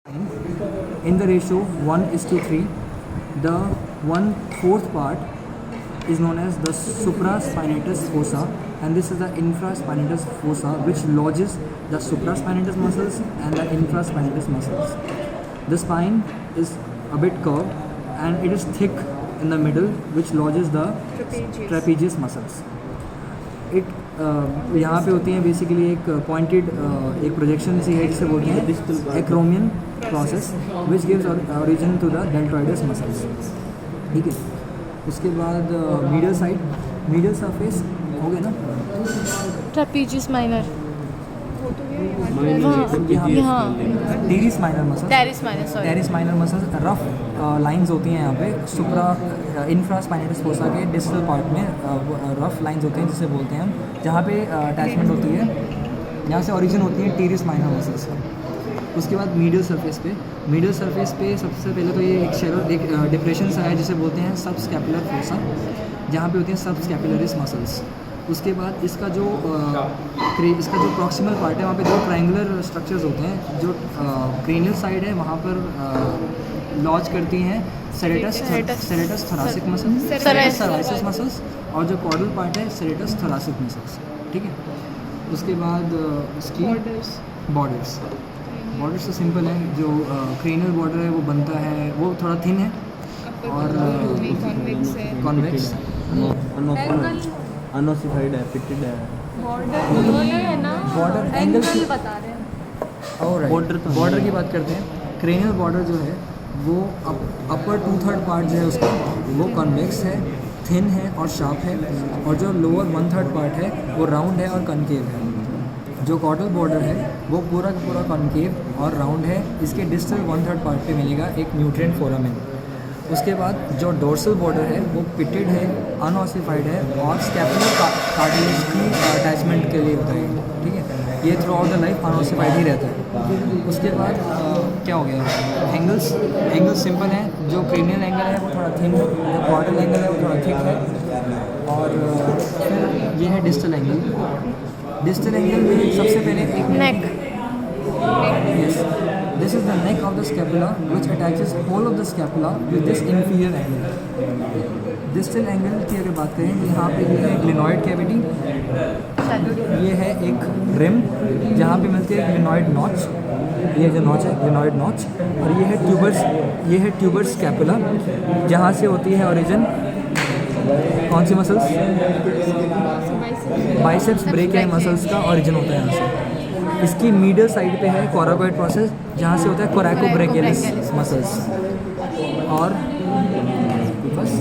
In the ratio 1:3, the 1/4 part is known as the supraspinatus fossa, and this is the infraspinatus fossa, which lodges the supraspinatus muscles and the infraspinatus muscles. The spine is a bit curved and it is thick in the middle, which lodges the trapezius muscles. यहाँ पे होती हैं basically एक pointed एक projection सी है जिसे बोलते हैं acromion process, which gives origin to the deltoideus muscles. ठीक है, उसके बाद मीडियल सरफेस हो गया ना, trapezius minor, teres minor muscle, teres minor muscles rough lines होती हैं यहाँ पे इंफ्रास्पाइनेटस फोसा के डिस्टल पार्ट में रफ लाइंस होती हैं जिसे बोलते हैं हम, जहाँ पे अटैचमेंट होती है, यहाँ से ओरिजिन होती है टेरिस माइनर मसल्स का. उसके बाद मीडियल सरफेस पे सबसे पहले तो ये एक डिप्रेशन सा है जिसे बोलते हैं सबस्कैपुलर फोसा, जहाँ पे होती हैं सबस्कैपुलरिस मसल्स. उसके बाद इसका जो प्रॉक्सिमल पार्ट है वहाँ पे दो ट्रायंगुलर स्ट्रक्चर्स होते हैं. जो क्रेनियल साइड है वहाँ पर लॉज करती हैं सेरेटस थोरासिक मसल्स मसल्स, और जो कॉर्डल पार्ट है सेरेटस थोरासिक मसल्स. ठीक है, उसके बाद इसकी बॉर्डर्स तो सिंपल है. जो क्रेनियल बॉर्डर है वो बनता है, वो थोड़ा थिन है और कॉन्वेक्स, अनोसिफाइड है, पिटेड है. बॉर्डर एंगल बता रहे हैं. और बॉर्डर की बात करते हैं. क्रेनियल बॉर्डर जो है वो अपर 2/3 पार्ट जो है उसका वो कॉन्वेक्स है, थिन है और शार्प है, और जो लोअर 1/3 पार्ट है वो राउंड है और कनकेव है. जो कॉर्डल बॉर्डर है वो पूरा का पूरा कॉनकेव और राउंड है. इसके डिस्टल 1/3 पार्ट पे मिलेगा एक न्यूट्रिएंट फोरामेन. उसके बाद जो डोर्सल बॉर्डर है वो पिटेड है, अनऑसिफाइड है और स्कैपुलर कार्टिलेज की अटैचमेंट के लिए होता है. ठीक है, ये through out the life unossified ही रहता है. उसके बाद क्या हो गया, एंगल्स सिंपल है. जो क्रेनियल एंगल है वो थोड़ा थिन है, जो कॉर्डल एंगल है वो थोड़ा थिक है, और फिर ये है डिस्टल एंगल में सबसे पहले एक नेक. Yes, this is the neck of the scapula which attaches whole of the scapula with this inferior angle. Distal angle की अगर बात करें तो यहाँ पे ये है ग्लिनॉइड कैविटी, ये है एक रिम जहाँ पे मिलती है ग्लिनॉइड नॉच, ये जो नॉच है ग्लिनॉइड नॉच, और ये है ट्यूबर्स स्कैपुला जहाँ से होती है ओरिजिन कौन सी मसल्स, बाइसेप्स ब्रेकियाई मसल्स का ओरिजिन होता है यहाँ से. इसकी मीडियल साइड पे है कोराकोइड प्रोसेस जहाँ से होता है कोराकोब्रेकियलिस मसल्स. और बस